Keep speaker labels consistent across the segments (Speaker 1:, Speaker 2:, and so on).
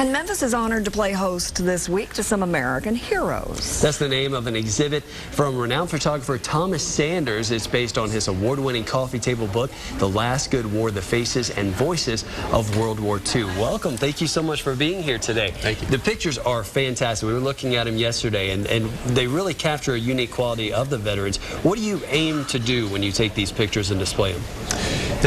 Speaker 1: And Memphis is honored to play host this week to some American heroes.
Speaker 2: That's the name of an exhibit from renowned photographer Thomas Sanders. It's based on his award-winning coffee table book, The Last Good War, The Faces and Voices of World War II. Welcome. Thank you so much for being here today.
Speaker 3: Thank you.
Speaker 2: The pictures are fantastic. We were looking at them yesterday, and they really capture a unique quality of the veterans. What do you aim to do when you take these pictures and display them?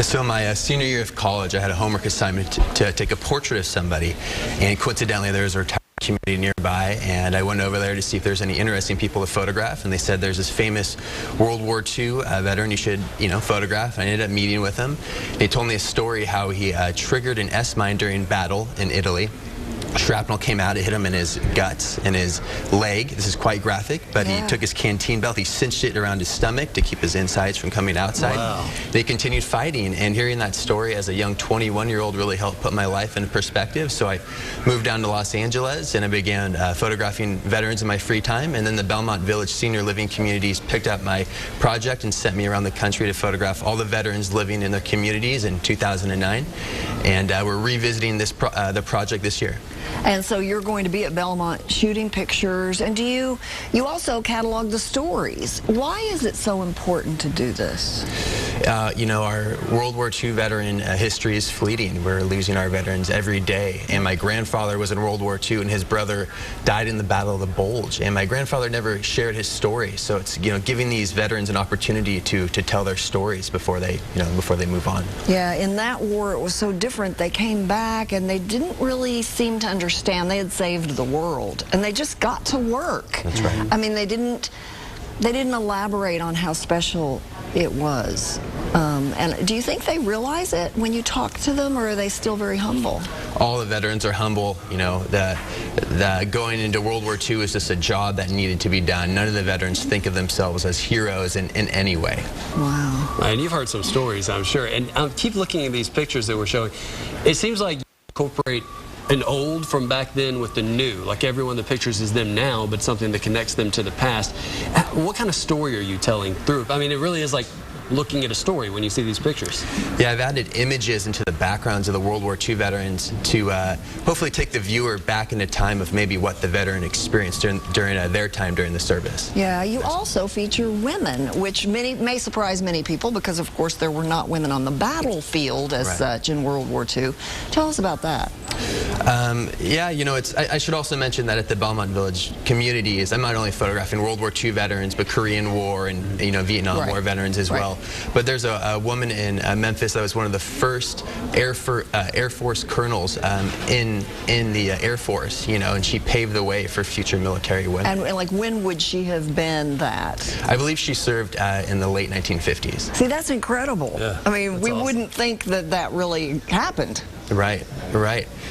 Speaker 3: So my senior year of college, I had a homework assignment to take a portrait of somebody, and coincidentally there was a retired community nearby, and I went over there to see if there's any interesting people to photograph, and they said there's this famous World War II veteran you should, photograph. And I ended up meeting with him. He told me a story how he triggered an S-mine during battle in Italy. Shrapnel came out, it hit him in his guts and his leg. This is quite graphic, but he took his canteen belt, he cinched it around his stomach to keep his insides from coming outside.
Speaker 2: Wow.
Speaker 3: They continued fighting, and hearing that story as a young 21-year-old really helped put my life into perspective. So I moved down to Los Angeles and I began photographing veterans in my free time, and then the Belmont Village senior living communities picked up my project and sent me around the country to photograph all the veterans living in their communities in 2009. And we're revisiting this the project this year.
Speaker 1: And so you're going to be at Belmont shooting pictures, and you also catalog the stories. Why is it so important to do this?
Speaker 3: Our World War II veteran history is fleeting. We're losing our veterans every day. And my grandfather was in World War II, and his brother died in the Battle of the Bulge. And my grandfather never shared his story. So it's giving these veterans an opportunity to tell their stories before they move on.
Speaker 1: Yeah, in that war it was so different. They came back and they didn't really seem to understand they had saved the world, and they just got to work.
Speaker 3: That's right.
Speaker 1: I mean, they didn't elaborate on how special it was. And do you think they realize it when you talk to them, or are they still very humble?
Speaker 3: All the veterans are humble. The going into World War II is just a job that needed to be done. None of the veterans think of themselves as heroes in any way.
Speaker 1: Wow.
Speaker 2: And you've heard some stories, I'm sure. And keep looking at these pictures that we're showing. It seems like you incorporate an old from back then with the new. Like every one of the pictures is them now, but something that connects them to the past. What kind of story are you telling through? I mean, it really is like looking at a story when you see these pictures.
Speaker 3: Yeah, I've added images into the backgrounds of the World War II veterans to hopefully take the viewer back into time of maybe what the veteran experienced during their time during the service.
Speaker 1: Yeah, you also feature women, which may surprise many people because, of course, there were not women on the battlefield as such in World War II. Tell us about that.
Speaker 3: Yeah, I should also mention that at the Belmont Village communities, I'm not only photographing World War II veterans, but Korean War and Vietnam War veterans as well. But there's a woman in Memphis that was one of the first Air Force colonels in the Air Force, and she paved the way for future military women.
Speaker 1: And like, when would she have been that?
Speaker 3: I believe she served in the late 1950s.
Speaker 1: See, that's incredible.
Speaker 2: Yeah,
Speaker 1: I mean, we
Speaker 2: awesome.
Speaker 1: Wouldn't think that really happened.
Speaker 3: Right.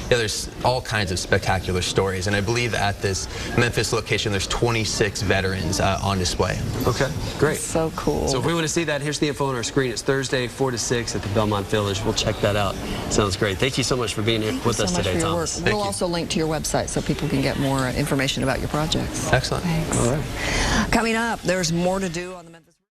Speaker 3: Yeah, there's all kinds of spectacular stories, and I believe at this Memphis location there's 26 veterans on display.
Speaker 2: Okay, great.
Speaker 1: That's so cool.
Speaker 2: So if we want to see that, here's the info on our screen. It's Thursday, 4 to 6 at the Belmont Village. We'll check that out. Sounds great. Thank you so much for being here with us today, Thomas.
Speaker 1: We'll also link to your website so people can get more information about your projects.
Speaker 3: Excellent.
Speaker 1: Thanks.
Speaker 2: All right.
Speaker 1: Coming up, there's more to do on the